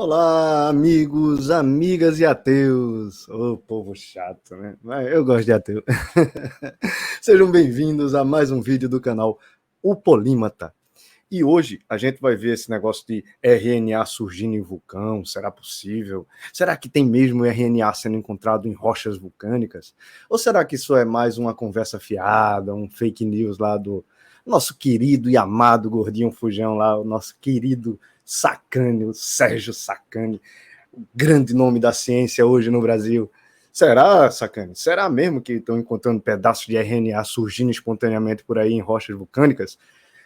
Olá, amigos, amigas e ateus. Ô, povo chato, né? Mas eu gosto de ateu. Sejam bem-vindos a mais um vídeo do canal O Polímata. E hoje a gente vai ver esse negócio de RNA surgindo em vulcão. Será possível? Será que tem mesmo RNA sendo encontrado em rochas vulcânicas? Ou será que isso é mais uma conversa fiada, um fake news lá do nosso querido e amado Gordinho Fujão lá, o nosso querido Sacani, o Sérgio Sacani, o grande nome da ciência hoje no Brasil? Será, Sacani? Será mesmo que estão encontrando pedaços de RNA surgindo espontaneamente por aí em rochas vulcânicas?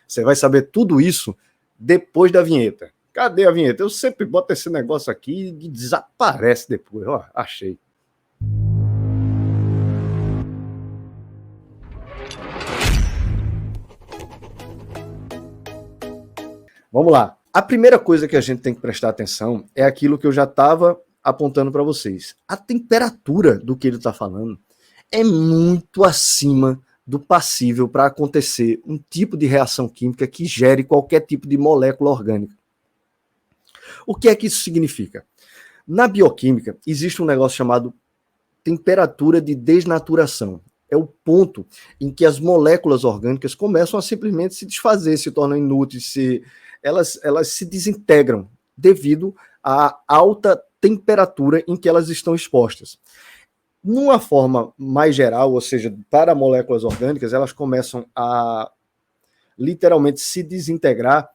Você vai saber tudo isso depois da vinheta. Cadê a vinheta? Eu sempre boto esse negócio aqui e desaparece depois. Ó, achei. Vamos lá. A primeira coisa que a gente tem que prestar atenção é aquilo que eu já estava apontando para vocês. A temperatura do que ele está falando é muito acima do passível para acontecer um tipo de reação química que gere qualquer tipo de molécula orgânica. O que é que isso significa? Na bioquímica, existe um negócio chamado temperatura de desnaturação. É o ponto em que as moléculas orgânicas começam a simplesmente se desfazer, se tornam inúteis, elas se desintegram devido à alta temperatura em que elas estão expostas. Numa forma mais geral, ou seja, para moléculas orgânicas, elas começam a literalmente se desintegrar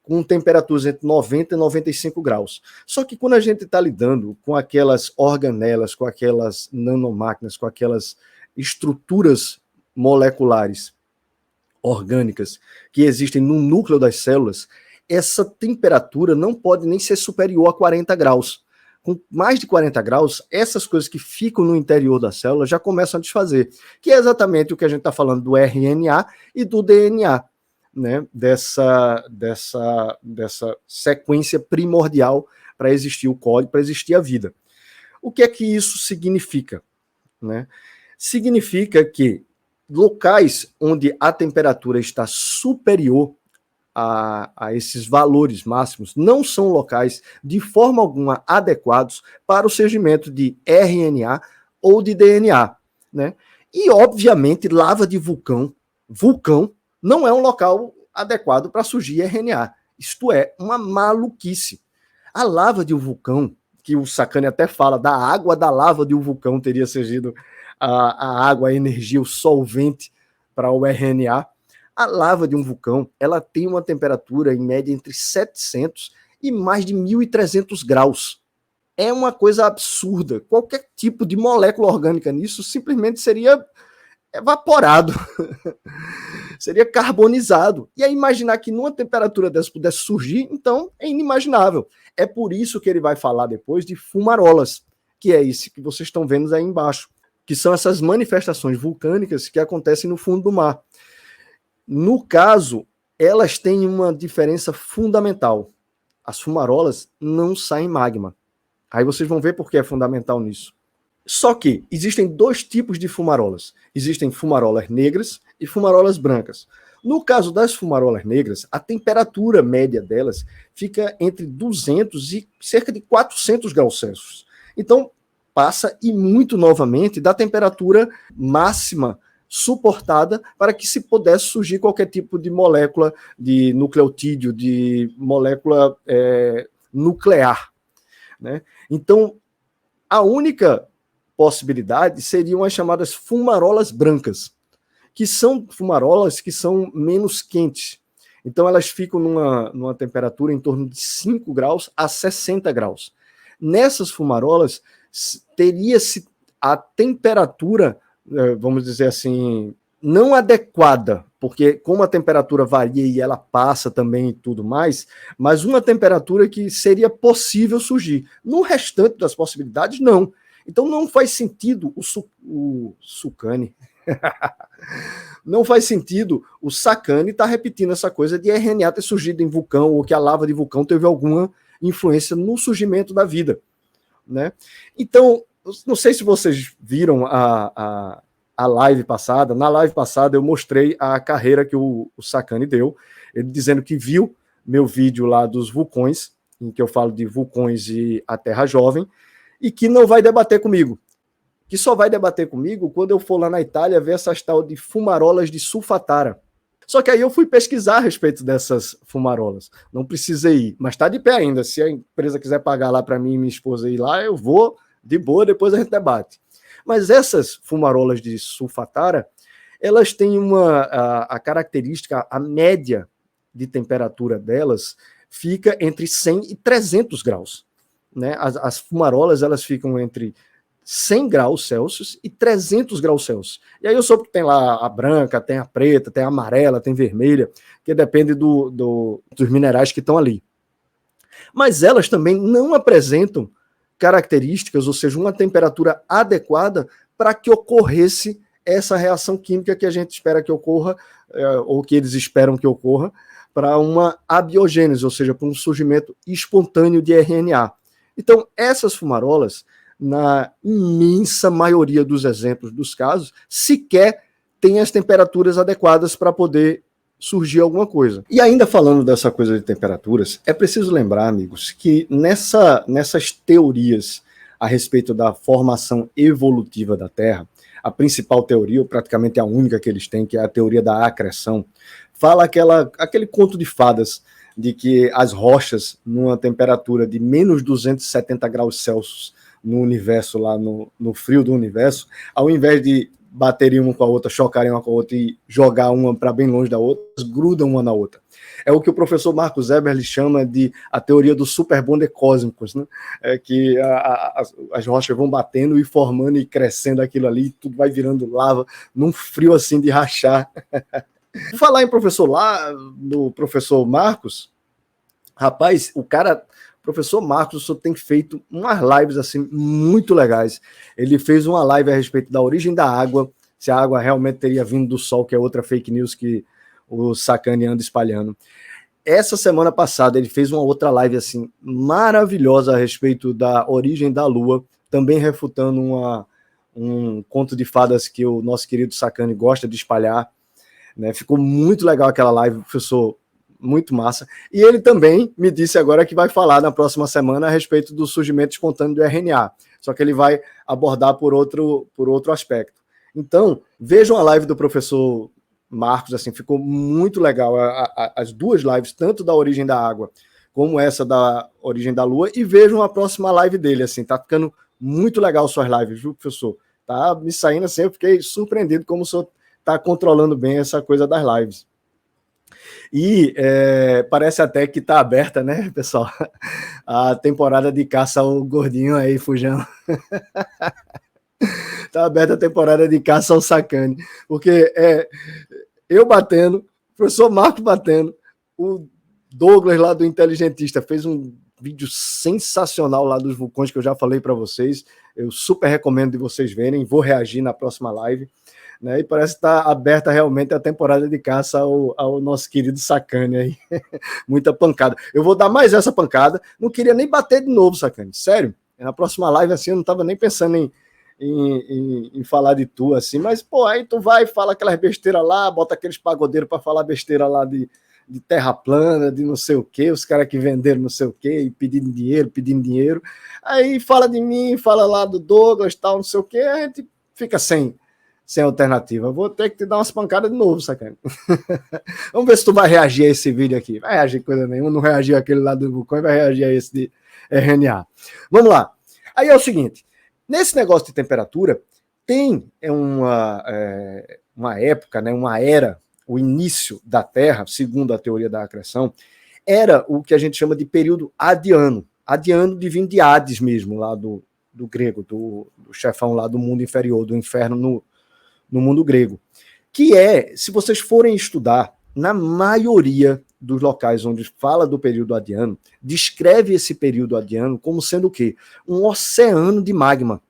com temperaturas entre 90 e 95 graus. Só que quando a gente está lidando com aquelas organelas, com aquelas nanomáquinas, com aquelas estruturas moleculares orgânicas que existem no núcleo das células, essa temperatura não pode nem ser superior a 40 graus. Com mais de 40 graus, essas coisas que ficam no interior da célula já começam a desfazer, que é exatamente o que a gente está falando do RNA e do DNA, né? Dessa sequência primordial para existir o código, para existir a vida. O que é que isso significa? Né? Significa que locais onde a temperatura está superior a esses valores máximos não são locais de forma alguma adequados para o surgimento de RNA ou de DNA, né? E obviamente lava de vulcão não é um local adequado para surgir RNA. Isto é uma maluquice. A lava de um vulcão, que o Sacani até fala, da água da lava de um vulcão teria surgido a água, a energia, o solvente para o RNA. A lava de um vulcão, ela tem uma temperatura em média entre 700 e mais de 1.300 graus. É uma coisa absurda. Qualquer tipo de molécula orgânica nisso simplesmente seria evaporado, seria carbonizado. E aí imaginar que numa temperatura dessa pudesse surgir, então é inimaginável. É por isso que ele vai falar depois de fumarolas, que é isso que vocês estão vendo aí embaixo, que são essas manifestações vulcânicas que acontecem no fundo do mar. No caso, elas têm uma diferença fundamental. As fumarolas não saem magma. Aí vocês vão ver por que é fundamental nisso. Só que existem dois tipos de fumarolas. Existem fumarolas negras e fumarolas brancas. No caso das fumarolas negras, a temperatura média delas fica entre 200 e cerca de 400 graus Celsius. Então, passa e muito novamente da temperatura máxima suportada para que se pudesse surgir qualquer tipo de molécula de nucleotídeo, de molécula nuclear. Né? Então, a única possibilidade seriam as chamadas fumarolas brancas, que são fumarolas que são menos quentes. Então, elas ficam numa temperatura em torno de 5 graus a 60 graus. Nessas fumarolas, teria-se a temperatura, vamos dizer assim, não adequada, porque como a temperatura varia e ela passa também e tudo mais, mas uma temperatura que seria possível surgir. No restante das possibilidades, não. Então não faz sentido o Sacani não faz sentido o Sacani estar repetindo essa coisa de RNA ter surgido em vulcão ou que a lava de vulcão teve alguma influência no surgimento da vida. Né? Então, não sei se vocês viram a live passada. Na live passada eu mostrei a carreira que o Sacani deu, ele dizendo que viu meu vídeo lá dos vulcões em que eu falo de vulcões e a Terra jovem, e que não vai debater comigo. Que só vai debater comigo quando eu for lá na Itália ver essas tal de fumarolas de Solfatara. Só que aí eu fui pesquisar a respeito dessas fumarolas. Não precisei ir, mas está de pé ainda. Se a empresa quiser pagar lá para mim e minha esposa ir lá, eu vou de boa, depois a gente debate. Mas essas fumarolas de Solfatara, elas têm a característica, a média de temperatura delas fica entre 100 e 300 graus. Né? As fumarolas, elas ficam entre 100 graus Celsius e 300 graus Celsius. E aí eu soube que tem lá a branca, tem a preta, tem a amarela, tem a vermelha, que depende dos minerais que estão ali. Mas elas também não apresentam características, ou seja, uma temperatura adequada para que ocorresse essa reação química que a gente espera que ocorra, ou que eles esperam que ocorra, para uma abiogênese, ou seja, para um surgimento espontâneo de RNA. Então, essas fumarolas, na imensa maioria dos exemplos dos casos, sequer tem as temperaturas adequadas para poder surgir alguma coisa. E ainda falando dessa coisa de temperaturas, é preciso lembrar, amigos, que nessas teorias a respeito da formação evolutiva da Terra, a principal teoria, ou praticamente a única que eles têm, que é a teoria da acreção, fala aquele conto de fadas de que as rochas, numa temperatura de menos 270 graus Celsius no universo, lá no frio do universo, ao invés de baterem uma com a outra, chocarem uma com a outra e jogar uma para bem longe da outra, grudam uma na outra. É o que o professor Marcos Eberle chama de a teoria dos superbondes cósmicos, né? É que as rochas vão batendo e formando e crescendo aquilo ali, tudo vai virando lava, num frio assim de rachar. Vou falar em professor lá, do professor Marcos, rapaz, o professor Marcos só tem feito umas lives assim muito legais. Ele fez uma live a respeito da origem da água, se a água realmente teria vindo do Sol, que é outra fake news que o Sacani anda espalhando. Essa semana passada ele fez uma outra live assim maravilhosa a respeito da origem da Lua, também refutando um conto de fadas que o nosso querido Sacani gosta de espalhar. Né? Ficou muito legal aquela live, professor, muito massa. E ele também me disse agora que vai falar na próxima semana a respeito do surgimento espontâneo do RNA, só que ele vai abordar por outro aspecto. Então, vejam a live do professor Marcos, assim, ficou muito legal, as duas lives, tanto da origem da água como essa da origem da Lua, e vejam a próxima live dele, assim, tá ficando muito legal suas lives, viu, professor? Tá me saindo assim, eu fiquei surpreendido como o senhor tá controlando bem essa coisa das lives. E parece até que tá aberta, né, pessoal, a temporada de caça ao gordinho aí, Fujão. Tá aberta a temporada de caça ao Sacani, porque eu batendo, o professor Marcos batendo, o Douglas lá do Inteligentista fez um vídeo sensacional lá dos vulcões que eu já falei para vocês, eu super recomendo de vocês verem, vou reagir na próxima live. Né, e parece que está aberta realmente a temporada de caça ao nosso querido Sacani aí. Muita pancada. Eu vou dar mais essa pancada. Não queria nem bater de novo, Sacani. Sério. Na próxima live, assim, eu não estava nem pensando em falar de tu, assim. Mas, pô, aí tu vai e fala aquelas besteiras lá, bota aqueles pagodeiros para falar besteira lá de terra plana, de não sei o quê, os caras que venderam não sei o quê, e pedindo dinheiro. Aí fala de mim, fala lá do Douglas, tal, não sei o quê, a gente fica sem alternativa. Vou ter que te dar umas pancadas de novo, Sacani. Vamos ver se tu vai reagir a esse vídeo aqui. Vai reagir coisa nenhuma, não reagir àquele lá do vulcão, vai reagir a esse de RNA. Vamos lá. Aí é o seguinte, nesse negócio de temperatura, tem uma época, né, uma era, o início da Terra, segundo a teoria da acreção, era o que a gente chama de período adiano. Adiano de vir de Hades mesmo, lá do grego, do chefão lá do mundo inferior, do inferno no mundo grego, que se vocês forem estudar, na maioria dos locais onde fala do período adiano, descreve esse período adiano como sendo o quê? Um oceano de magma,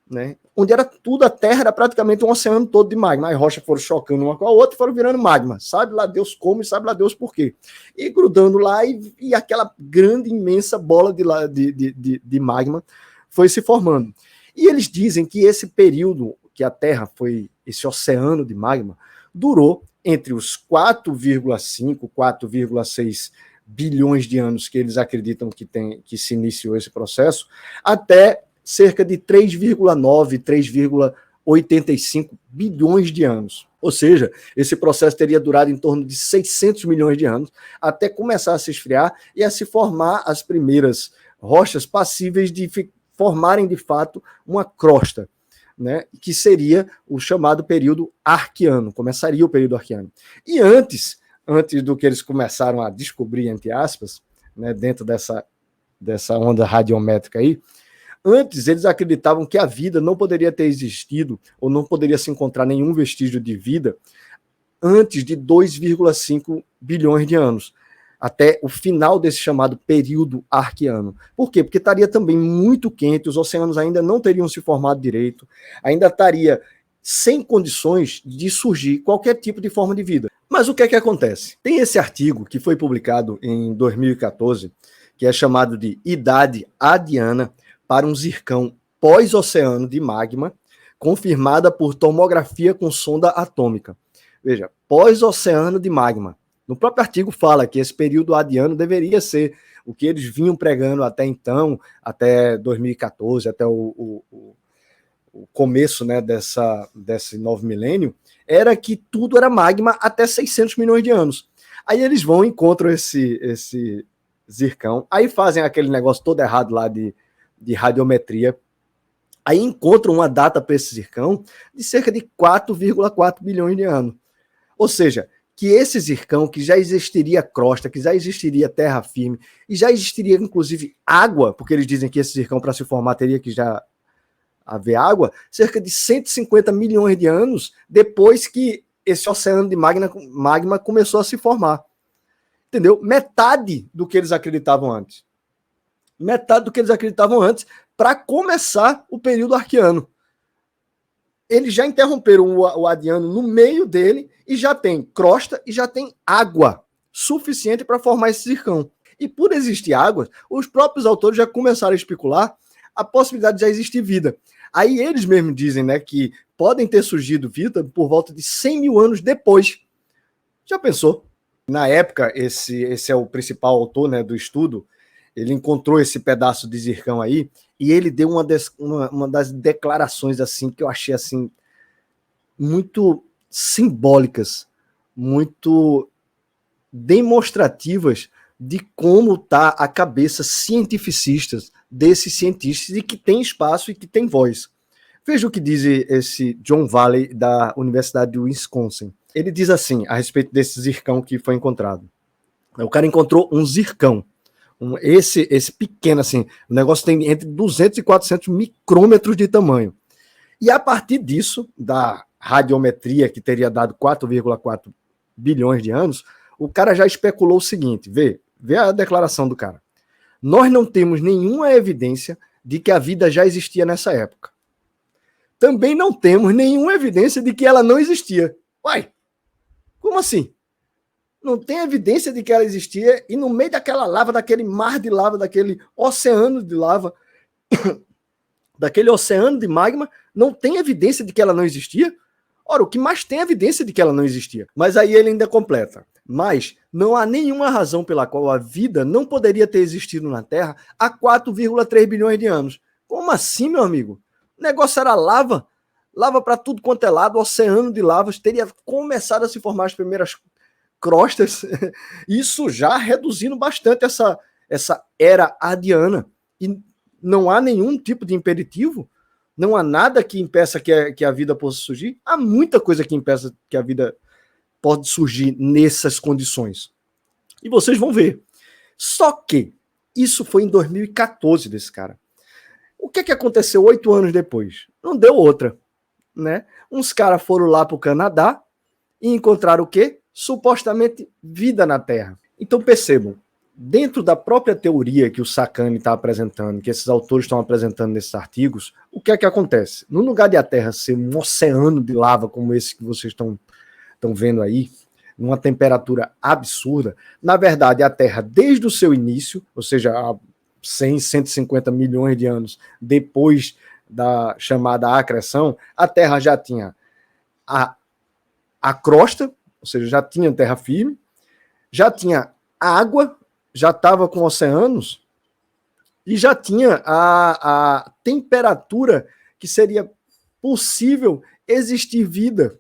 né? Onde era tudo, a Terra era praticamente um oceano todo de magma, as rochas foram chocando uma com a outra e foram virando magma, sabe lá Deus como e sabe lá Deus por quê, e grudando lá e aquela grande, imensa bola de magma foi se formando. E eles dizem que esse período que a Terra foi esse oceano de magma, durou entre os 4,5, 4,6 bilhões de anos que eles acreditam que se iniciou esse processo, até cerca de 3,9, 3,85 bilhões de anos. Ou seja, esse processo teria durado em torno de 600 milhões de anos até começar a se esfriar e a se formar as primeiras rochas passíveis de formarem de fato uma crosta, né, que seria o chamado período Arquiano, começaria o período Arquiano. E antes do que eles começaram a descobrir, entre aspas, né, dentro dessa onda radiométrica aí, antes eles acreditavam que a vida não poderia ter existido, ou não poderia se encontrar nenhum vestígio de vida, antes de 2,5 bilhões de anos, até o final desse chamado período Arquiano. Por quê? Porque estaria também muito quente, os oceanos ainda não teriam se formado direito, ainda estaria sem condições de surgir qualquer tipo de forma de vida. Mas o que é que acontece? Tem esse artigo que foi publicado em 2014, que é chamado de Idade Adiana para um zircão pós-oceano de magma, confirmada por tomografia com sonda atômica. Veja, pós-oceano de magma. No próprio artigo fala que esse período adiano deveria ser o que eles vinham pregando até então, até 2014, até o começo, né, desse novo milênio, era que tudo era magma até 600 milhões de anos. Aí eles vão e encontram esse zircão, aí fazem aquele negócio todo errado lá de radiometria, aí encontram uma data para esse zircão de cerca de 4,4 bilhões de anos. Ou seja, que esse zircão, que já existiria crosta, que já existiria terra firme, e já existiria inclusive água, porque eles dizem que esse zircão para se formar teria que já haver água, cerca de 150 milhões de anos depois que esse oceano de magma começou a se formar. Entendeu? Metade do que eles acreditavam antes. Metade do que eles acreditavam antes para começar o período arquiano. Eles já interromperam o adiano no meio dele e já tem crosta e já tem água suficiente para formar esse zircão. E por existir água, os próprios autores já começaram a especular a possibilidade de já existir vida. Aí eles mesmos dizem, né, que podem ter surgido vida por volta de 100 mil anos depois. Já pensou? Na época, esse é o principal autor, né, do estudo, ele encontrou esse pedaço de zircão aí e ele deu uma das declarações assim que eu achei assim muito simbólicas, muito demonstrativas de como está a cabeça cientificista desses cientistas e que tem espaço e que tem voz. Veja o que diz esse John Valley da Universidade de Wisconsin. Ele diz assim, a respeito desse zircão que foi encontrado. O cara encontrou um zircão, esse pequeno assim, o negócio tem entre 200 e 400 micrômetros de tamanho. E a partir disso, da radiometria que teria dado 4,4 bilhões de anos, o cara já especulou o seguinte, vê a declaração do cara. Nós não temos nenhuma evidência de que a vida já existia nessa época. Também não temos nenhuma evidência de que ela não existia. Uai, como assim? Não tem evidência de que ela existia e no meio daquela lava, daquele mar de lava, daquele oceano de lava, daquele oceano de magma, não tem evidência de que ela não existia? Ora, o que mais tem evidência de que ela não existia? Mas aí ele ainda completa. Mas não há nenhuma razão pela qual a vida não poderia ter existido na Terra há 4,3 bilhões de anos. Como assim, meu amigo? O negócio era lava, lava para tudo quanto é lado, oceano de lavas, teria começado a se formar as primeiras crostas, isso já reduzindo bastante essa era adiana. E não há nenhum tipo de impeditivo, não há nada que impeça que a vida possa surgir, há muita coisa que impeça que a vida pode surgir nessas condições. E vocês vão ver. Só que isso foi em 2014 desse cara. O que aconteceu 8 anos depois? Não deu outra, né? Uns caras foram lá para o Canadá e encontraram o quê? Supostamente vida na Terra. Então percebam, dentro da própria teoria que o Sacani está apresentando, que esses autores estão apresentando nesses artigos, o que acontece? No lugar de a Terra ser um oceano de lava como esse que vocês estão vendo aí, numa temperatura absurda, na verdade a Terra desde o seu início, ou seja, há 100, 150 milhões de anos depois da chamada acreção, a Terra já tinha a crosta, ou seja, já tinha terra firme, já tinha água já estava com oceanos e já tinha a temperatura que seria possível existir vida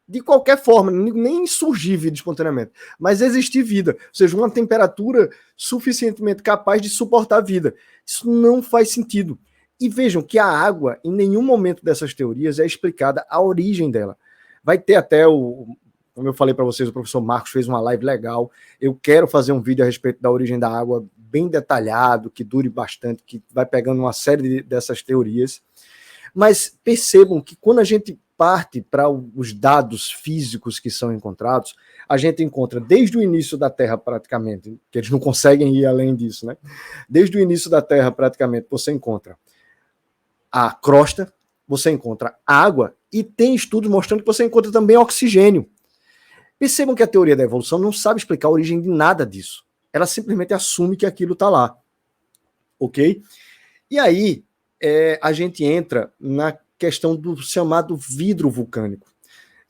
de qualquer forma, nem surgir vida espontaneamente, mas existir vida, ou seja, uma temperatura suficientemente capaz de suportar a vida. Isso não faz sentido. E vejam que a água, em nenhum momento dessas teorias, é explicada a origem dela. Vai ter até como eu falei para vocês, o professor Marcos fez uma live legal. Eu quero fazer um vídeo a respeito da origem da água, bem detalhado, que dure bastante, que vai pegando uma série dessas teorias. Mas percebam que quando a gente parte para os dados físicos que são encontrados, a gente encontra desde o início da Terra praticamente, que eles não conseguem ir além disso, né? Desde o início da Terra praticamente você encontra a crosta, você encontra água e tem estudos mostrando que você encontra também oxigênio. Percebam que a teoria da evolução não sabe explicar a origem de nada disso. Ela simplesmente assume que aquilo está lá. Ok? E aí, a gente entra na questão do chamado vidro vulcânico,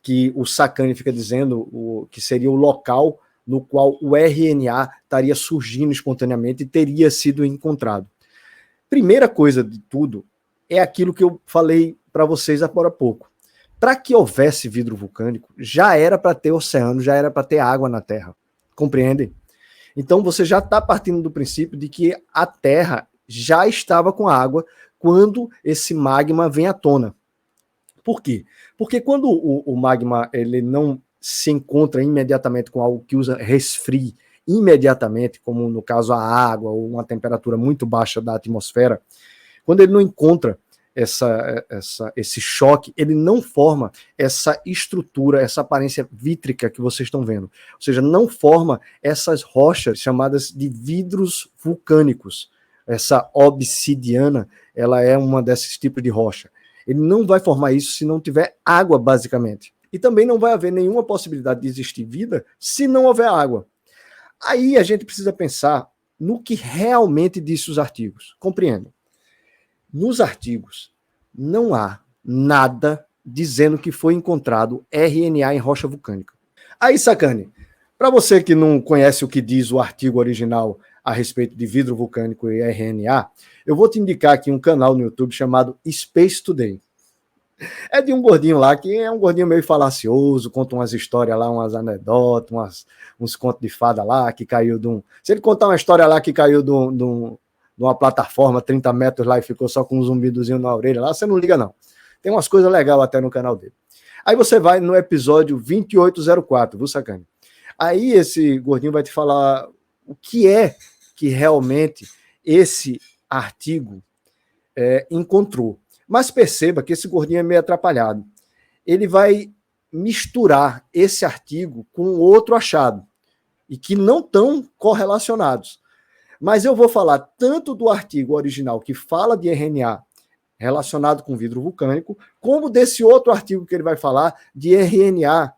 que o Sacani fica dizendo que seria o local no qual o RNA estaria surgindo espontaneamente e teria sido encontrado. Primeira coisa de tudo é aquilo que eu falei para vocês agora há pouco. Para que houvesse vidro vulcânico, já era para ter oceano, já era para ter água na Terra. Compreendem? Então você já está partindo do princípio de que a Terra já estava com água quando esse magma vem à tona. Por quê? Porque quando o magma ele não se encontra imediatamente com algo que resfrie imediatamente, como no caso a água ou uma temperatura muito baixa da atmosfera, quando ele não encontra esse choque, ele não forma essa estrutura, essa aparência vítrica que vocês estão vendo. Ou seja, não forma essas rochas chamadas de vidros vulcânicos. Essa obsidiana, ela é uma desses tipos de rocha. Ele não vai formar isso se não tiver água, basicamente. E também não vai haver nenhuma possibilidade de existir vida se não houver água. Aí a gente precisa pensar no que realmente disse os artigos. Compreendam. Nos artigos, não há nada dizendo que foi encontrado RNA em rocha vulcânica. Aí, Sacani, para você que não conhece o que diz o artigo original a respeito de vidro vulcânico e RNA, eu vou te indicar aqui um canal no YouTube chamado Space Today. É de um gordinho lá, que é um gordinho meio falacioso, conta umas histórias lá, umas anedotas, uns contos de fada lá, que caiu de um... Se ele contar uma história lá que caiu de uma plataforma 30 metros lá e ficou só com um zumbidozinho na orelha lá, você não liga não. Tem umas coisas legais até no canal dele. Aí você vai no episódio 2804, viu, Sacani? Aí esse gordinho vai te falar o que é que realmente esse artigo encontrou. Mas perceba que esse gordinho é meio atrapalhado. Ele vai misturar esse artigo com outro achado, e que não estão correlacionados. Mas eu vou falar tanto do artigo original que fala de RNA relacionado com vidro vulcânico, como desse outro artigo que ele vai falar de RNA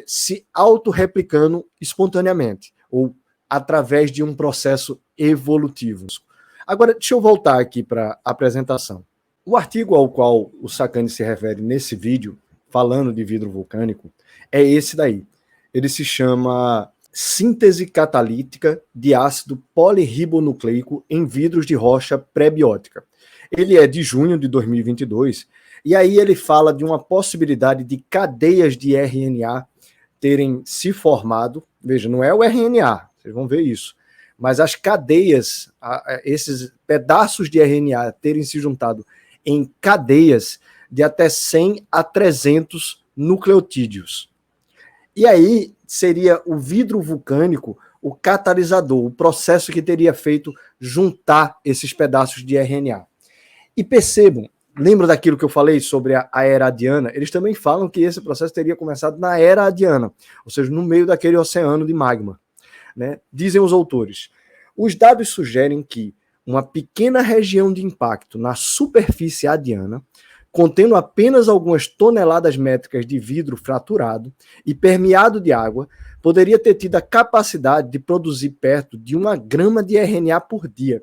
se autorreplicando espontaneamente, ou através de um processo evolutivo. Agora, deixa eu voltar aqui para a apresentação. O artigo ao qual o Sacani se refere nesse vídeo, falando de vidro vulcânico, é esse daí. Ele se chama Síntese Catalítica de Ácido Polirribonucleico em Vidros de Rocha Pré-Biótica. Ele é de junho de 2022, e aí ele fala de uma possibilidade de cadeias de RNA terem se formado. Veja, não é o RNA, vocês vão ver isso, mas as cadeias, esses pedaços de RNA terem se juntado em cadeias de até 100 a 300 nucleotídeos. E aí seria o vidro vulcânico o catalisador, o processo que teria feito juntar esses pedaços de RNA. E percebam, lembra daquilo que eu falei sobre a era adiana? Eles também falam que esse processo teria começado na era adiana, ou seja, no meio daquele oceano de magma. Né? Dizem os autores. Os dados sugerem que uma pequena região de impacto na superfície adiana, contendo apenas algumas toneladas métricas de vidro fraturado e permeado de água, poderia ter tido a capacidade de produzir perto de 1 grama de RNA por dia.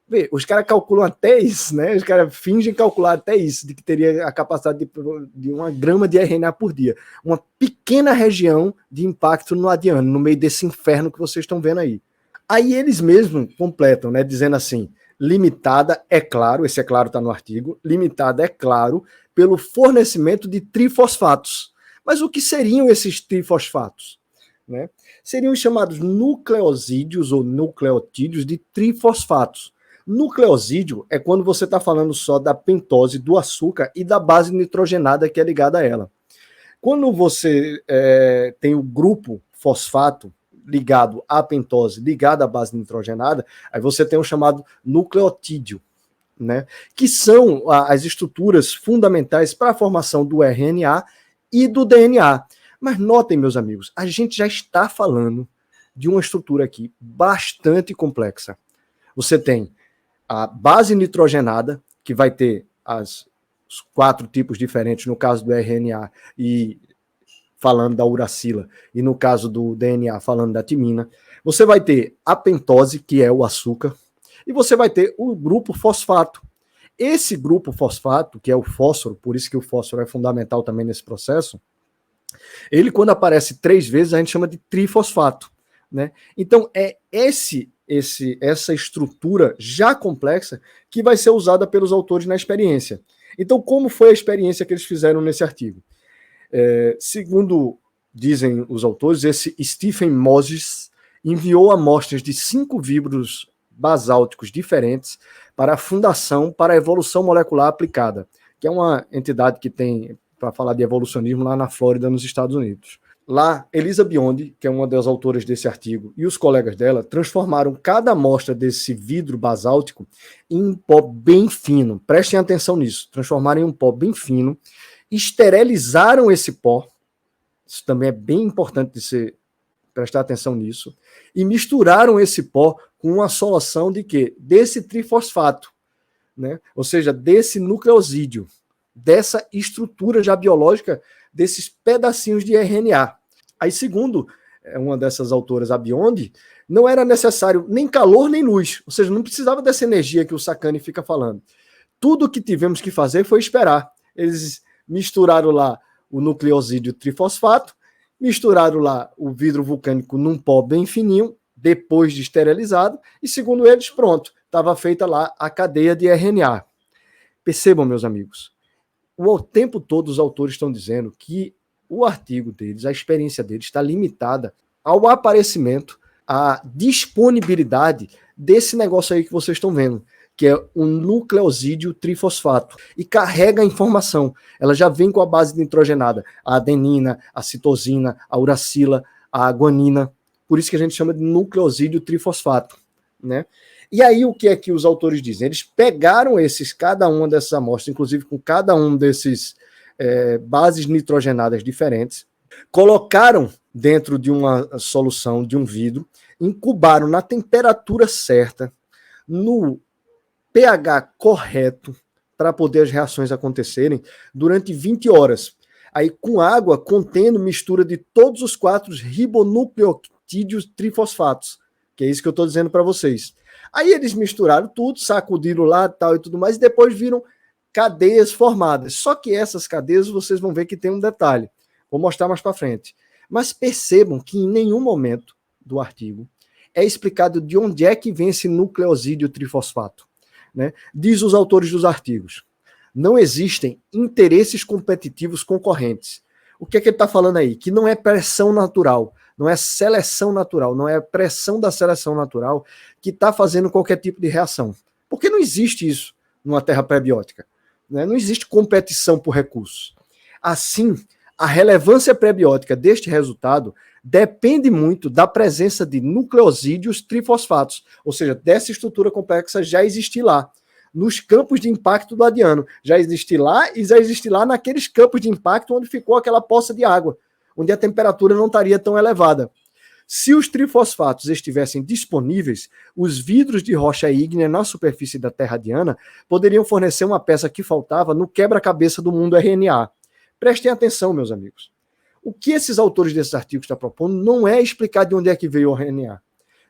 Vê, os caras calculam até isso, né? Os caras fingem calcular até isso, de que teria a capacidade de 1 grama de RNA por dia. Uma pequena região de impacto no adiano, no meio desse inferno que vocês estão vendo aí. Aí eles mesmos completam, né, dizendo assim, limitada, é claro, esse é claro está no artigo, limitada, é claro, pelo fornecimento de trifosfatos. Mas o que seriam esses trifosfatos? Né? Seriam os chamados nucleosídeos ou nucleotídeos de trifosfatos. Nucleosídeo é quando você está falando só da pentose, do açúcar e da base nitrogenada que é ligada a ela. Quando você tem o grupo fosfato ligado à pentose, ligado à base nitrogenada, aí você tem o chamado nucleotídeo, né? Que são as estruturas fundamentais para a formação do RNA e do DNA. Mas notem, meus amigos, a gente já está falando de uma estrutura aqui bastante complexa. Você tem a base nitrogenada, que vai ter os 4 tipos diferentes, no caso do RNA, e falando da uracila, e no caso do DNA, falando da timina. Você vai ter a pentose, que é o açúcar, e você vai ter o grupo fosfato. Esse grupo fosfato, que é o fósforo, por isso que o fósforo é fundamental também nesse processo, ele, quando aparece 3 vezes, a gente chama de trifosfato. Né? Então, é essa estrutura já complexa que vai ser usada pelos autores na experiência. Então, como foi a experiência que eles fizeram nesse artigo? Segundo dizem os autores, esse Stephen Moses enviou amostras de 5 vidros basálticos diferentes para a Fundação para a Evolução Molecular Aplicada, que é uma entidade que tem para falar de evolucionismo lá na Flórida, nos Estados Unidos. Lá, Elisa Biondi, que é uma das autoras desse artigo, e os colegas dela transformaram cada amostra desse vidro basáltico em um pó bem fino. Prestem atenção nisso. Transformaram em um pó bem fino, esterilizaram esse pó, isso também é bem importante de se prestar atenção nisso, e misturaram esse pó com uma solução de quê? Desse trifosfato, né? Ou seja, desse nucleosídeo, dessa estrutura já biológica desses pedacinhos de RNA. Aí, segundo uma dessas autoras, a Biondi, não era necessário nem calor nem luz, ou seja, não precisava dessa energia que o Sacani fica falando. Tudo o que tivemos que fazer foi esperar. Eles misturaram lá o nucleosídeo trifosfato, misturaram lá o vidro vulcânico num pó bem fininho, depois de esterilizado, e segundo eles, pronto, estava feita lá a cadeia de RNA. Percebam, meus amigos, o tempo todo os autores estão dizendo que o artigo deles, a experiência deles está limitada ao aparecimento, à disponibilidade desse negócio aí que vocês estão vendo, que é o nucleosídeo trifosfato, e carrega a informação. Ela já vem com a base nitrogenada, a adenina, a citosina, a uracila, a guanina, por isso que a gente chama de nucleosídeo trifosfato, né? E aí o que é que os autores dizem? Eles pegaram cada uma dessas amostras, inclusive com cada um desses bases nitrogenadas diferentes, colocaram dentro de uma solução, de um vidro, incubaram na temperatura certa, no pH correto, para poder as reações acontecerem durante 20 horas. Aí com água contendo mistura de todos os 4 ribonucleotídeos trifosfatos, que é isso que eu estou dizendo para vocês. Aí eles misturaram tudo, sacudiram lá tal e tudo mais, e depois viram cadeias formadas. Só que essas cadeias vocês vão ver que tem um detalhe. Vou mostrar mais para frente. Mas percebam que em nenhum momento do artigo é explicado de onde é que vem esse nucleosídeo trifosfato. Né? Diz os autores dos artigos. Não existem interesses competitivos concorrentes. O que é que ele está falando aí? Que não é pressão natural, não é seleção natural, não é pressão da seleção natural que está fazendo qualquer tipo de reação. Porque não existe isso numa terra pré-biótica. Né? Não existe competição por recursos. Assim, a relevância pré-biótica deste resultado depende muito da presença de nucleosídeos trifosfatos, ou seja, dessa estrutura complexa já existir lá, nos campos de impacto do adiano. Já existe lá e já existe lá naqueles campos de impacto onde ficou aquela poça de água, onde a temperatura não estaria tão elevada. Se os trifosfatos estivessem disponíveis, os vidros de rocha ígnea na superfície da Terra adiana poderiam fornecer uma peça que faltava no quebra-cabeça do mundo RNA. Prestem atenção, meus amigos. O que esses autores desses artigos estão propondo não é explicar de onde é que veio o RNA.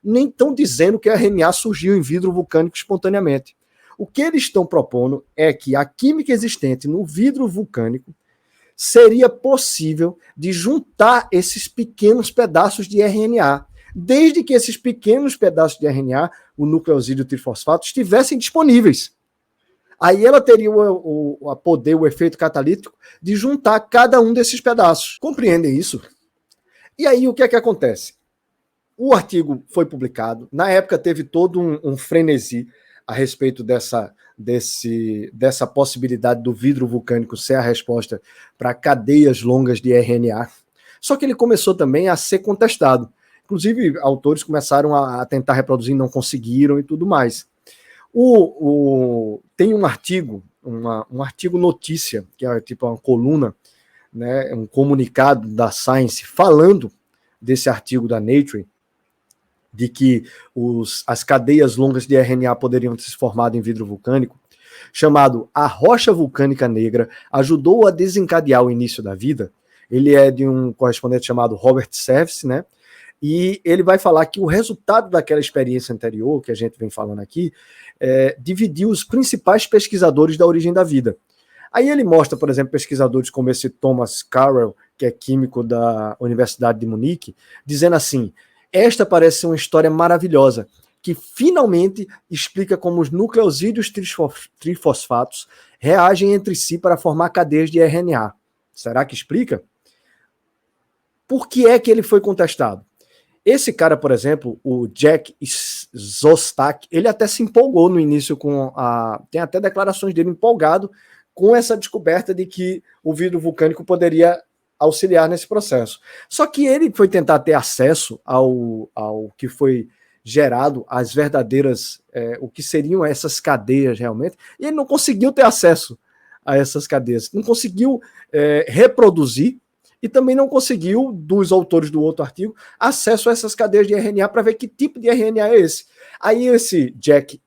Nem estão dizendo que o RNA surgiu em vidro vulcânico espontaneamente. O que eles estão propondo é que a química existente no vidro vulcânico seria possível de juntar esses pequenos pedaços de RNA, desde que esses pequenos pedaços de RNA, o nucleosídeo trifosfato, estivessem disponíveis. Aí ela teria o efeito catalítico de juntar cada um desses pedaços. Compreendem isso? E aí o que é que acontece? O artigo foi publicado, na época teve todo um frenesi a respeito dessa possibilidade do vidro vulcânico ser a resposta para cadeias longas de RNA. Só que ele começou também a ser contestado. Inclusive, autores começaram a tentar reproduzir, não conseguiram e tudo mais. Tem um artigo, um artigo notícia, que é tipo uma coluna, né, um comunicado da Science falando desse artigo da Nature, de que as cadeias longas de RNA poderiam ter se formado em vidro vulcânico, chamado A Rocha Vulcânica Negra Ajudou a Desencadear o Início da Vida. Ele é de um correspondente chamado Robert Service, né? E ele vai falar que o resultado daquela experiência anterior, que a gente vem falando aqui, dividiu os principais pesquisadores da origem da vida. Aí ele mostra, por exemplo, pesquisadores como esse Thomas Carrel, que é químico da Universidade de Munique, dizendo assim: esta parece ser uma história maravilhosa, que finalmente explica como os nucleosídeos trifosfatos reagem entre si para formar cadeias de RNA. Será que explica? Por que é que ele foi contestado? Esse cara, por exemplo, o Jack Szostak, ele até se empolgou no início tem até declarações dele empolgado com essa descoberta de que o vidro vulcânico poderia auxiliar nesse processo. Só que ele foi tentar ter acesso ao que foi gerado, às verdadeiras, o que seriam essas cadeias realmente, e ele não conseguiu ter acesso a essas cadeias, não conseguiu reproduzir, e também não conseguiu, dos autores do outro artigo, acesso a essas cadeias de RNA para ver que tipo de RNA é esse. Aí esse Jack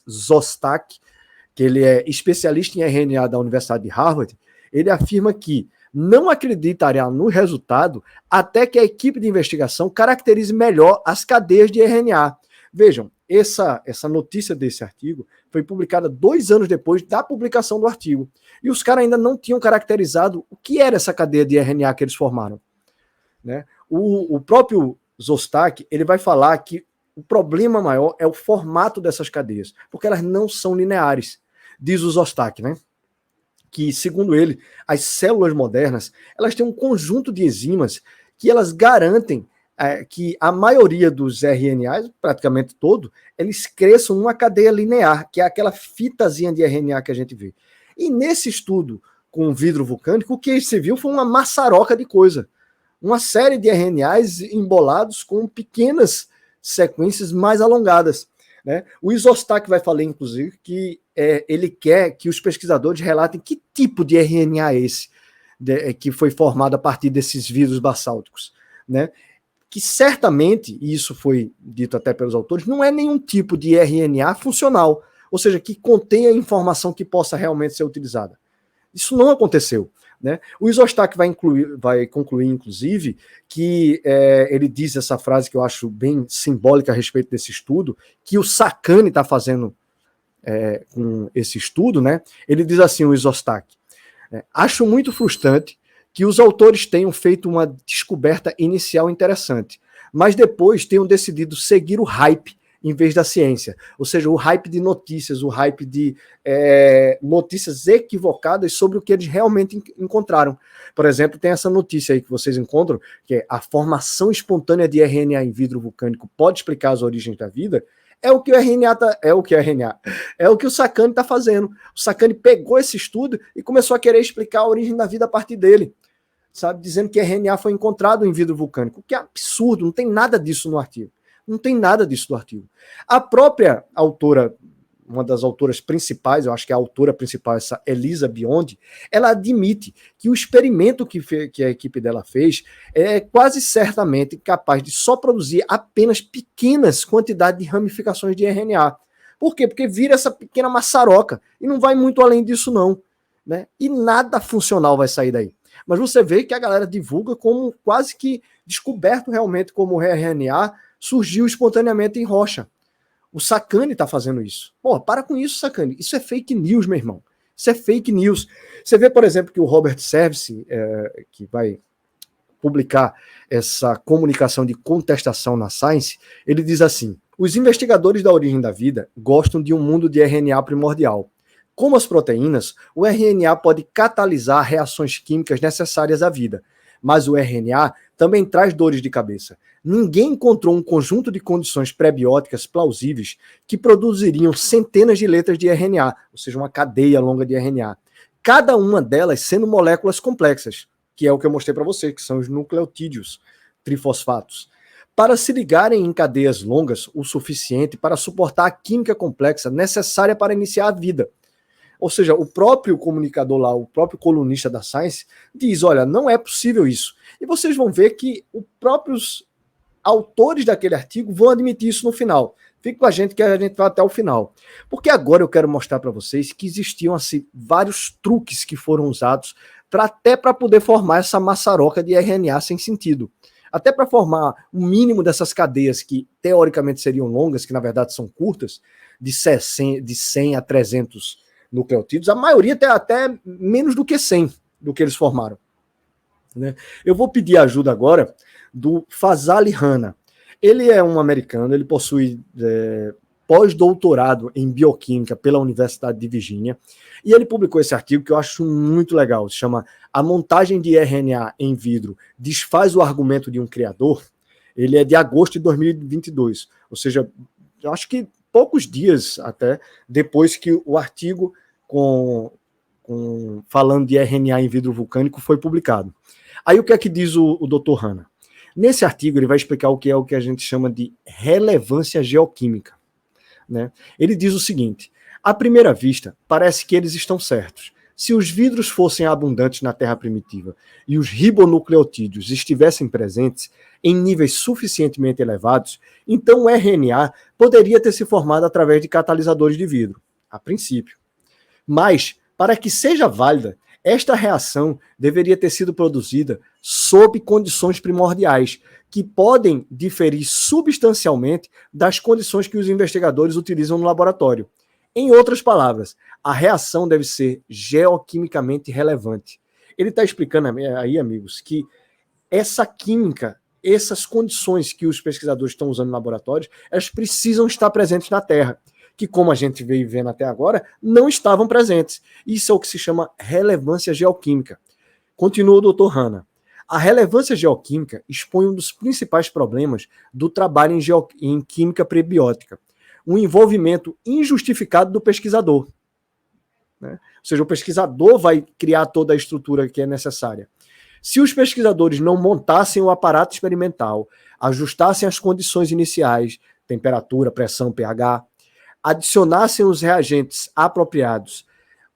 Szostak, que ele é especialista em RNA da Universidade de Harvard, ele afirma que não acreditará no resultado até que a equipe de investigação caracterize melhor as cadeias de RNA. Vejam, essa notícia desse artigo foi publicada 2 anos depois da publicação do artigo. E os caras ainda não tinham caracterizado o que era essa cadeia de RNA que eles formaram. Né? O próprio Szostak, ele vai falar que o problema maior é o formato dessas cadeias, porque elas não são lineares, diz o Szostak, né? Que, segundo ele, as células modernas, elas têm um conjunto de enzimas que elas garantem que a maioria dos RNAs, praticamente todo, eles cresçam numa cadeia linear, que é aquela fitazinha de RNA que a gente vê. E nesse estudo com vidro vulcânico, o que se viu foi uma maçaroca de coisa. Uma série de RNAs embolados com pequenas sequências mais alongadas. Né? O Szostak vai falar, inclusive, que ele quer que os pesquisadores relatem que tipo de RNA é esse que foi formado a partir desses vidros basálticos. Né? Que certamente, e isso foi dito até pelos autores, não é nenhum tipo de RNA funcional, ou seja, que contenha informação que possa realmente ser utilizada. Isso não aconteceu. Né? O Szostak vai concluir, inclusive, que ele diz essa frase que eu acho bem simbólica a respeito desse estudo, que o Sakane está fazendo com esse estudo, né? Ele diz assim, o Szostak: acho muito frustrante que os autores tenham feito uma descoberta inicial interessante, mas depois tenham decidido seguir o hype em vez da ciência, ou seja, o hype de notícias, o hype de notícias equivocadas sobre o que eles realmente encontraram. Por exemplo, tem essa notícia aí que vocês encontram, que é a formação espontânea de RNA em vidro vulcânico pode explicar as origens da vida. É o que o Sakane está fazendo. O Sakane pegou esse estudo e começou a querer explicar a origem da vida a partir dele, sabe, dizendo que RNA foi encontrado em vidro vulcânico, o que é absurdo, não tem nada disso no artigo. Não tem nada disso do artigo. A própria autora, uma das autoras principais, eu acho que é a autora principal, essa Elisa Biondi, ela admite que o experimento que a equipe dela fez é quase certamente capaz de só produzir apenas pequenas quantidades de ramificações de RNA. Por quê? Porque vira essa pequena maçaroca e não vai muito além disso não. Né? E nada funcional vai sair daí. Mas você vê que a galera divulga como quase que descoberto realmente como o RNA surgiu espontaneamente em rocha. O Sakane está fazendo isso. Pô, para com isso, Sakane. Isso é fake news, meu irmão. Isso é fake news. Você vê, por exemplo, que o Robert Service, que vai publicar essa comunicação de contestação na Science, ele diz assim: os investigadores da origem da vida gostam de um mundo de RNA primordial. Como as proteínas, o RNA pode catalisar reações químicas necessárias à vida, mas o RNA também traz dores de cabeça. Ninguém encontrou um conjunto de condições prebióticas plausíveis que produziriam centenas de letras de RNA, ou seja, uma cadeia longa de RNA. Cada uma delas sendo moléculas complexas, que é o que eu mostrei para você, que são os nucleotídeos trifosfatos, para se ligarem em cadeias longas o suficiente para suportar a química complexa necessária para iniciar a vida. Ou seja, o próprio comunicador lá, o próprio colunista da Science, diz, olha, não é possível isso. E vocês vão ver que os próprios autores daquele artigo vão admitir isso no final. Fique com a gente que a gente vai até o final. Porque agora eu quero mostrar para vocês que existiam assim, vários truques que foram usados até para poder formar essa maçaroca de RNA sem sentido. Até para formar o mínimo dessas cadeias que teoricamente seriam longas, que na verdade são curtas, de 100 a 300 nucleotídeos, a maioria tem até menos do que 100 do que eles formaram. Né? Eu vou pedir ajuda agora do Fazali Hanna. Ele é um americano, ele possui pós-doutorado em bioquímica pela Universidade de Virgínia, e ele publicou esse artigo que eu acho muito legal, se chama A Montagem de RNA em Vidro Desfaz o Argumento de um Criador. Ele é de agosto de 2022, ou seja, eu acho que poucos dias até depois que o artigo falando de RNA em vidro vulcânico foi publicado. Aí o que é que diz o Dr. Hanna? Nesse artigo ele vai explicar o que é o que a gente chama de relevância geoquímica. Né? Ele diz o seguinte: à primeira vista, parece que eles estão certos. Se os vidros fossem abundantes na Terra primitiva e os ribonucleotídeos estivessem presentes em níveis suficientemente elevados, então o RNA poderia ter se formado através de catalisadores de vidro, a princípio. Mas, para que seja válida, esta reação deveria ter sido produzida sob condições primordiais, que podem diferir substancialmente das condições que os investigadores utilizam no laboratório. Em outras palavras, a reação deve ser geoquimicamente relevante. Ele está explicando aí, amigos, que essa química, essas condições que os pesquisadores estão usando no laboratório, elas precisam estar presentes na Terra, que, como a gente veio vendo até agora, não estavam presentes. Isso é o que se chama relevância geoquímica. Continua o Dr. Hanna. A relevância geoquímica expõe um dos principais problemas do trabalho em química prebiótica: um envolvimento injustificado do pesquisador. Né? Ou seja, o pesquisador vai criar toda a estrutura que é necessária. Se os pesquisadores não montassem o aparato experimental, ajustassem as condições iniciais, temperatura, pressão, pH, adicionassem os reagentes apropriados,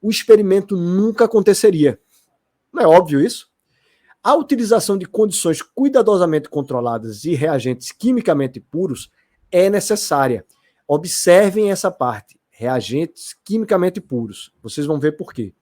o experimento nunca aconteceria. Não é óbvio isso? A utilização de condições cuidadosamente controladas e reagentes quimicamente puros é necessária. Observem essa parte, reagentes quimicamente puros. Vocês vão ver por quê.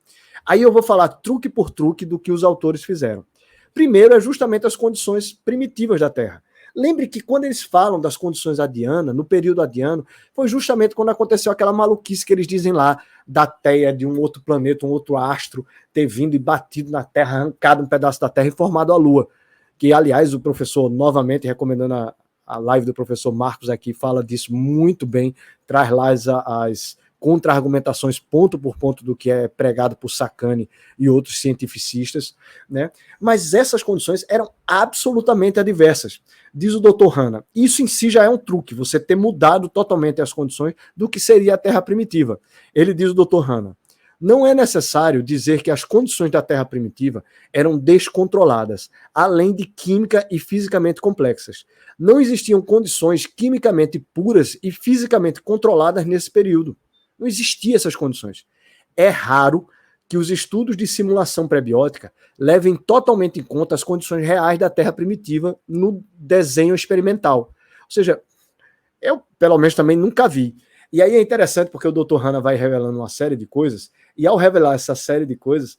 Aí eu vou falar truque por truque do que os autores fizeram. Primeiro é justamente as condições primitivas da Terra. Lembre que quando eles falam das condições adianas, no período adiano, foi justamente quando aconteceu aquela maluquice que eles dizem lá, da Teia de um outro planeta, um outro astro, ter vindo e batido na Terra, arrancado um pedaço da Terra e formado a Lua. Que, aliás, o professor, novamente recomendando a live do professor Marcos aqui, fala disso muito bem, traz lá as contra-argumentações ponto por ponto do que é pregado por Sacani e outros cientificistas, né? Mas essas condições eram absolutamente adversas. Diz o Dr. Hanna, isso em si já é um truque, você ter mudado totalmente as condições do que seria a Terra primitiva. Ele diz o Dr. Hanna, não é necessário dizer que as condições da Terra primitiva eram descontroladas, além de química e fisicamente complexas. Não existiam condições quimicamente puras e fisicamente controladas nesse período. Não existiam essas condições. É raro que os estudos de simulação prebiótica levem totalmente em conta as condições reais da Terra primitiva no desenho experimental. Ou seja, eu, pelo menos, também nunca vi. E aí é interessante porque o Dr. Hanna vai revelando uma série de coisas, e ao revelar essa série de coisas,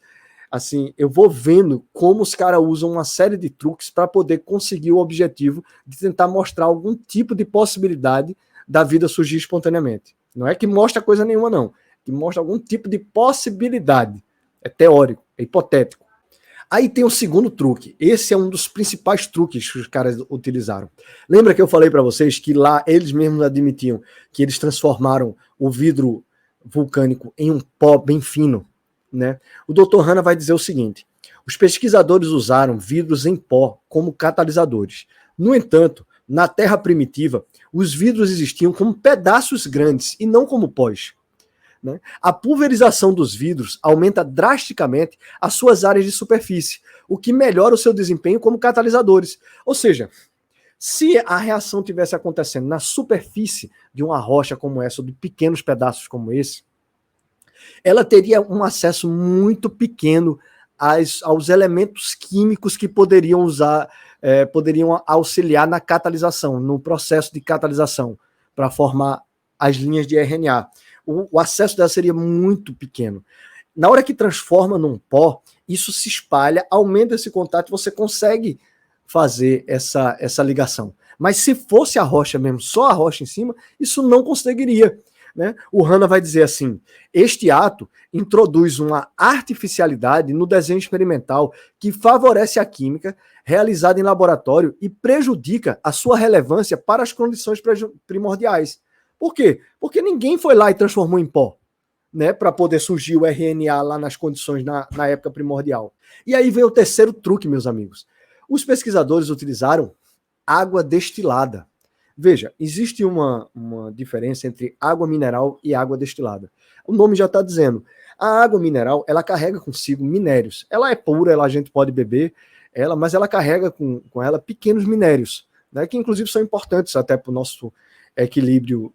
assim, eu vou vendo como os caras usam uma série de truques para poder conseguir o objetivo de tentar mostrar algum tipo de possibilidade da vida surgir espontaneamente. Não é que mostra coisa nenhuma, não. Que mostra algum tipo de possibilidade. É teórico, é hipotético. Aí tem o segundo truque. Esse é um dos principais truques que os caras utilizaram. Lembra que eu falei para vocês que lá eles mesmos admitiam que eles transformaram o vidro vulcânico em um pó bem fino, né? O Dr. Hanna vai dizer o seguinte: os pesquisadores usaram vidros em pó como catalisadores. No entanto, na Terra primitiva, os vidros existiam como pedaços grandes e não como pós. Né? A pulverização dos vidros aumenta drasticamente as suas áreas de superfície, o que melhora o seu desempenho como catalisadores. Ou seja, se a reação estivesse acontecendo na superfície de uma rocha como essa, ou de pequenos pedaços como esse, ela teria um acesso muito pequeno aos elementos químicos que poderiam auxiliar na catalisação, no processo de catalisação, para formar as linhas de RNA. O acesso dela seria muito pequeno. Na hora que transforma num pó, isso se espalha, aumenta esse contato, você consegue fazer essa ligação. Mas se fosse a rocha mesmo, só a rocha em cima, isso não conseguiria. Né? O Hanna vai dizer assim: este ato introduz uma artificialidade no desenho experimental que favorece a química realizada em laboratório e prejudica a sua relevância para as condições primordiais. Por quê? Porque ninguém foi lá e transformou em pó, né, para poder surgir o RNA lá nas condições na época primordial. E aí vem o terceiro truque, meus amigos. Os pesquisadores utilizaram água destilada. Veja, existe uma diferença entre água mineral e água destilada. O nome já está dizendo. A água mineral, ela carrega consigo minérios. Ela é pura, a gente pode beber ela, mas ela carrega com ela pequenos minérios, né, que inclusive são importantes até para o nosso equilíbrio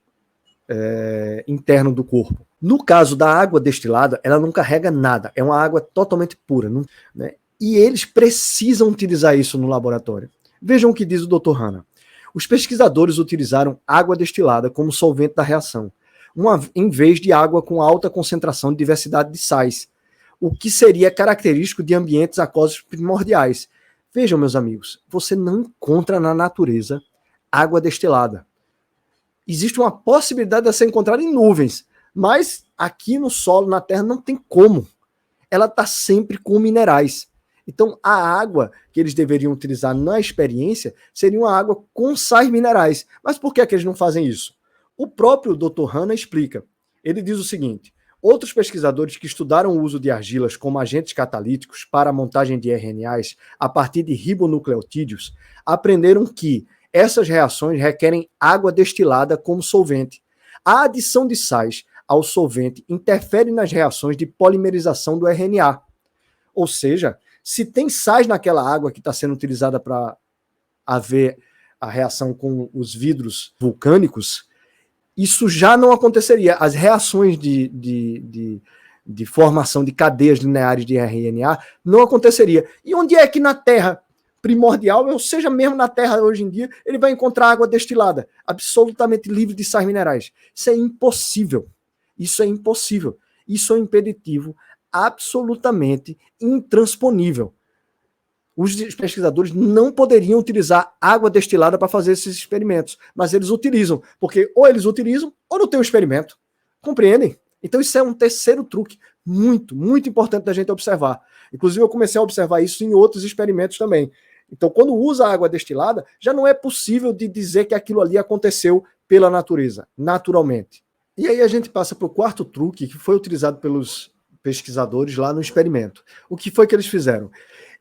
interno do corpo. No caso da água destilada, ela não carrega nada, é uma água totalmente pura, né? E eles precisam utilizar isso no laboratório. Vejam o que diz o Dr. Hanna. Os pesquisadores utilizaram água destilada como solvente da reação, em vez de água com alta concentração de diversidade de sais, o que seria característico de ambientes aquosos primordiais. Vejam, meus amigos, você não encontra na natureza água destilada. Existe uma possibilidade de ser encontrada em nuvens, mas aqui no solo, na Terra, não tem como. Ela está sempre com minerais. Então, a água que eles deveriam utilizar na experiência seria uma água com sais minerais. Mas por que eles não fazem isso? O próprio Dr. Hanna explica. Ele diz o seguinte: outros pesquisadores que estudaram o uso de argilas como agentes catalíticos para a montagem de RNAs a partir de ribonucleotídeos aprenderam que essas reações requerem água destilada como solvente. A adição de sais ao solvente interfere nas reações de polimerização do RNA. Ou seja, se tem sais naquela água que está sendo utilizada para haver a reação com os vidros vulcânicos, isso já não aconteceria. As reações de formação de cadeias lineares de RNA não aconteceria. E onde é que na Terra primordial, ou seja, mesmo na Terra hoje em dia, ele vai encontrar água destilada, absolutamente livre de sais minerais? Isso é impossível. Isso é impossível. Isso é um impeditivo absolutamente intransponível. Os pesquisadores não poderiam utilizar água destilada para fazer esses experimentos, mas eles utilizam, porque ou eles utilizam ou não tem um experimento. Compreendem? Então isso é um terceiro truque muito, muito importante da gente observar. Inclusive eu comecei a observar isso em outros experimentos também. Então quando usa água destilada, já não é possível de dizer que aquilo ali aconteceu pela natureza, naturalmente. E aí a gente passa para o quarto truque que foi utilizado pelos pesquisadores lá no experimento. O que foi que eles fizeram?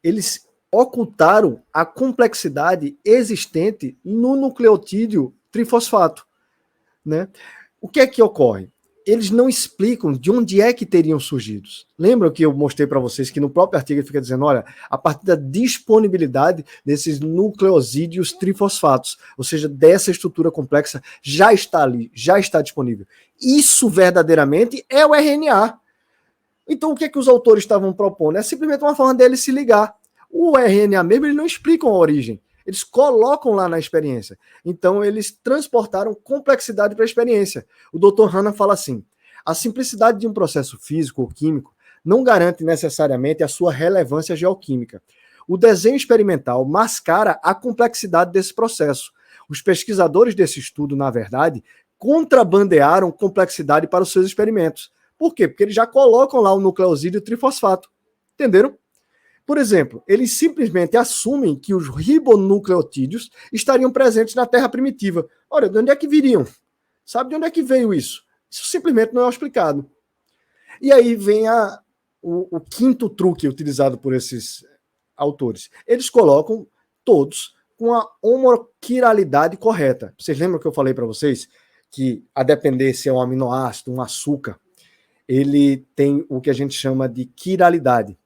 Eles ocultaram a complexidade existente no nucleotídeo trifosfato, né? O que é que ocorre? Eles não explicam de onde é que teriam surgido. Lembram que eu mostrei para vocês que no próprio artigo ele fica dizendo, olha, a partir da disponibilidade desses nucleosídeos trifosfatos, ou seja, dessa estrutura complexa, já está ali, já está disponível. Isso verdadeiramente é o RNA. Então o que é que os autores estavam propondo? É simplesmente uma forma deles se ligar. O RNA mesmo, eles não explicam a origem. Eles colocam lá na experiência. Então, eles transportaram complexidade para a experiência. O Dr. Hanna fala assim: a simplicidade de um processo físico ou químico não garante necessariamente a sua relevância geoquímica. O desenho experimental mascara a complexidade desse processo. Os pesquisadores desse estudo, na verdade, contrabandearam complexidade para os seus experimentos. Por quê? Porque eles já colocam lá o nucleosídeo trifosfato. Entenderam? Por exemplo, eles simplesmente assumem que os ribonucleotídeos estariam presentes na Terra primitiva. Olha, de onde é que viriam? Sabe de onde é que veio isso? Isso simplesmente não é explicado. E aí vem o quinto truque utilizado por esses autores. Eles colocam todos com a homoquiralidade correta. Vocês lembram que eu falei para vocês que, a depender se é um aminoácido, um açúcar, ele tem o que a gente chama de quiralidade.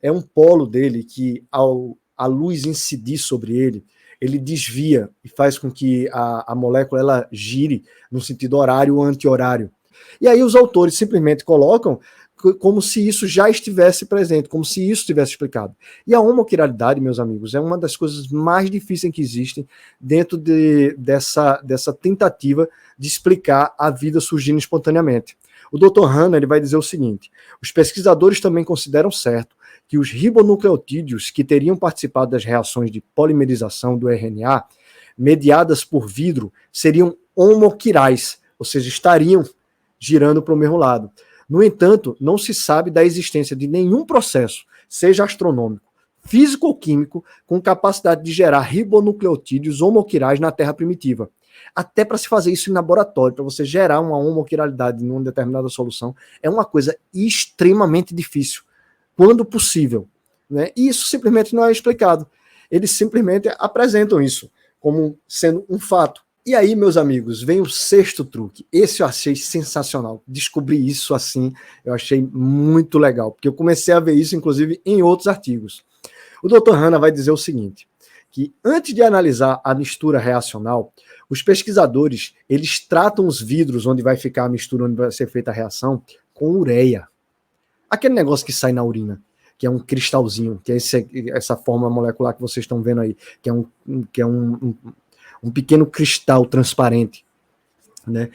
É um polo dele que, ao a luz incidir sobre ele, ele desvia e faz com que a molécula ela gire no sentido horário ou anti-horário. E aí os autores simplesmente colocam como se isso já estivesse presente, como se isso estivesse explicado. E a homoquiralidade, meus amigos, é uma das coisas mais difíceis que existem dentro dessa tentativa de explicar a vida surgindo espontaneamente. O Dr. Hanna ele vai dizer o seguinte: os pesquisadores também consideram certo que os ribonucleotídeos que teriam participado das reações de polimerização do RNA, mediadas por vidro, seriam homoquirais, ou seja, estariam girando para o mesmo lado. No entanto, não se sabe da existência de nenhum processo, seja astronômico, físico ou químico, com capacidade de gerar ribonucleotídeos homoquirais na Terra primitiva. Até para se fazer isso em laboratório, para você gerar uma homoquiralidade em uma determinada solução, é uma coisa extremamente difícil, quando possível, né? E isso simplesmente não é explicado. Eles simplesmente apresentam isso como sendo um fato. E aí, meus amigos, vem o sexto truque. Esse eu achei sensacional. Descobri isso assim, eu achei muito legal, porque eu comecei a ver isso, inclusive, em outros artigos. O Dr. Hanna vai dizer o seguinte, que antes de analisar a mistura reacional, os pesquisadores, eles tratam os vidros onde vai ficar a mistura, onde vai ser feita a reação, com ureia. Aquele negócio que sai na urina, que é um cristalzinho, que é essa forma molecular que vocês estão vendo aí, que é um pequeno cristal transparente, né?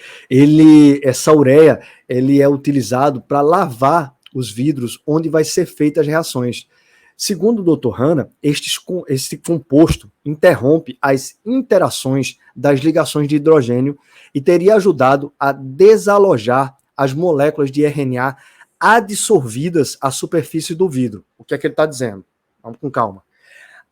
Essa ureia, ele é utilizado para lavar os vidros onde vai ser feitas as reações. Segundo o Dr. Hanna, este composto interrompe as interações das ligações de hidrogênio e teria ajudado a desalojar as moléculas de RNA adsorvidas à superfície do vidro. O que é que ele está dizendo? Vamos com calma.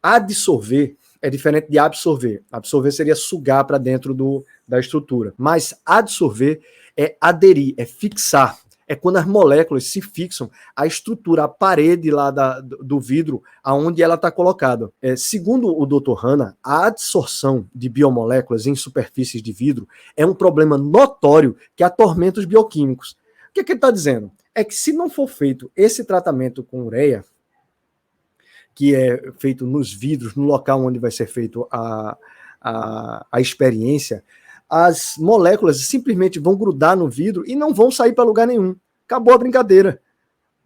Adsorver é diferente de absorver. Absorver seria sugar para dentro da estrutura. Mas adsorver é aderir, é fixar. É quando as moléculas se fixam à estrutura, à parede lá do vidro, aonde ela está colocada. Segundo o Dr. Hanna, a adsorção de biomoléculas em superfícies de vidro é um problema notório que atormenta os bioquímicos. O que é que ele está dizendo? É que se não for feito esse tratamento com ureia, que é feito nos vidros, no local onde vai ser feito a experiência, as moléculas simplesmente vão grudar no vidro e não vão sair para lugar nenhum. Acabou a brincadeira.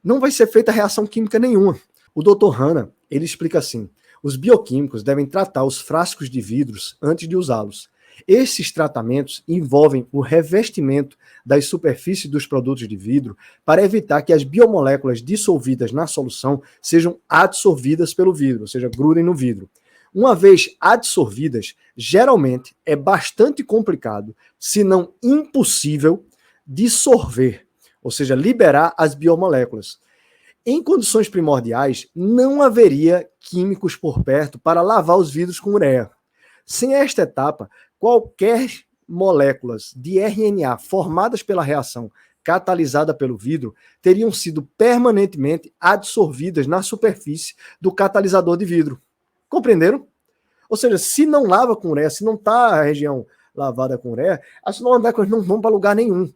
Não vai ser feita reação química nenhuma. O Dr. Hanna, ele explica assim: os bioquímicos devem tratar os frascos de vidros antes de usá-los. Esses tratamentos envolvem o revestimento das superfícies dos produtos de vidro para evitar que as biomoléculas dissolvidas na solução sejam adsorvidas pelo vidro, ou seja, grudem no vidro. Uma vez adsorvidas, geralmente é bastante complicado, se não impossível, dissolver, ou seja, liberar as biomoléculas. Em condições primordiais, não haveria químicos por perto para lavar os vidros com ureia. Sem esta etapa, qualquer moléculas de RNA formadas pela reação catalisada pelo vidro teriam sido permanentemente adsorvidas na superfície do catalisador de vidro. Compreenderam? Ou seja, se não lava com ureia, se não está a região lavada com ureia, as moléculas não vão para lugar nenhum.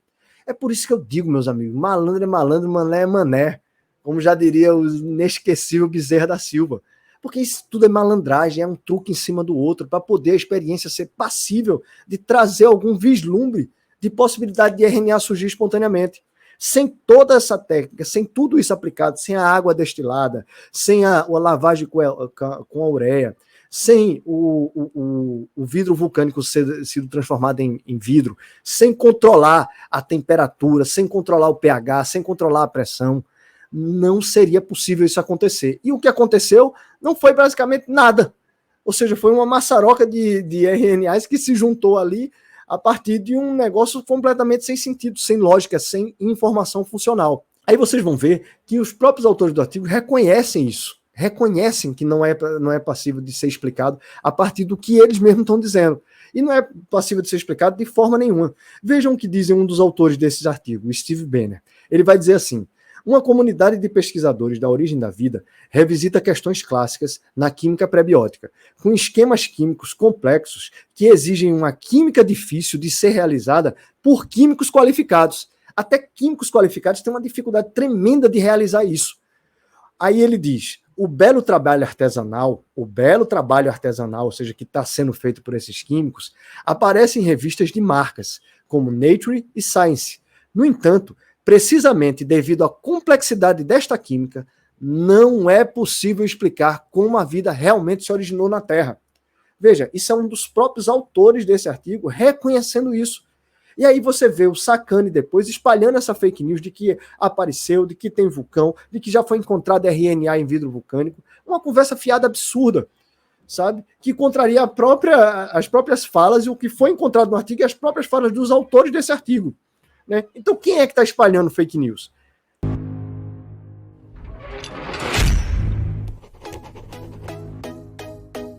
É por isso que eu digo, meus amigos, malandro é malandro, mané é mané. Como já diria o inesquecível Bezerra da Silva. Porque isso tudo é malandragem, é um truque em cima do outro, para poder a experiência ser passível de trazer algum vislumbre de possibilidade de RNA surgir espontaneamente. Sem toda essa técnica, sem tudo isso aplicado, sem a água destilada, sem a lavagem com a ureia, sem o vidro vulcânico sido transformado em vidro, sem controlar a temperatura, sem controlar o pH, sem controlar a pressão, não seria possível isso acontecer. E o que aconteceu não foi basicamente nada. Ou seja, foi uma maçaroca de RNAs que se juntou ali a partir de um negócio completamente sem sentido, sem lógica, sem informação funcional. Aí vocês vão ver que os próprios autores do artigo reconhecem isso. reconhecem que não é passível de ser explicado a partir do que eles mesmos estão dizendo. E não é passível de ser explicado de forma nenhuma. Vejam o que dizem um dos autores desses artigos, o Steve Banner. Ele vai dizer assim: uma comunidade de pesquisadores da origem da vida revisita questões clássicas na química prebiótica, com esquemas químicos complexos que exigem uma química difícil de ser realizada por químicos qualificados. Até químicos qualificados têm uma dificuldade tremenda de realizar isso. Aí ele diz: o belo trabalho artesanal, ou seja, que está sendo feito por esses químicos, aparece em revistas de marcas, como Nature e Science. No entanto, precisamente devido à complexidade desta química, não é possível explicar como a vida realmente se originou na Terra. Veja, isso é um dos próprios autores desse artigo reconhecendo isso. E aí você vê o Sacani depois espalhando essa fake news de que apareceu, de que tem vulcão, de que já foi encontrado RNA em vidro vulcânico. Uma conversa fiada absurda, sabe? Que contraria as próprias falas e o que foi encontrado no artigo e as próprias falas dos autores desse artigo. Né? Então quem é que está espalhando fake news?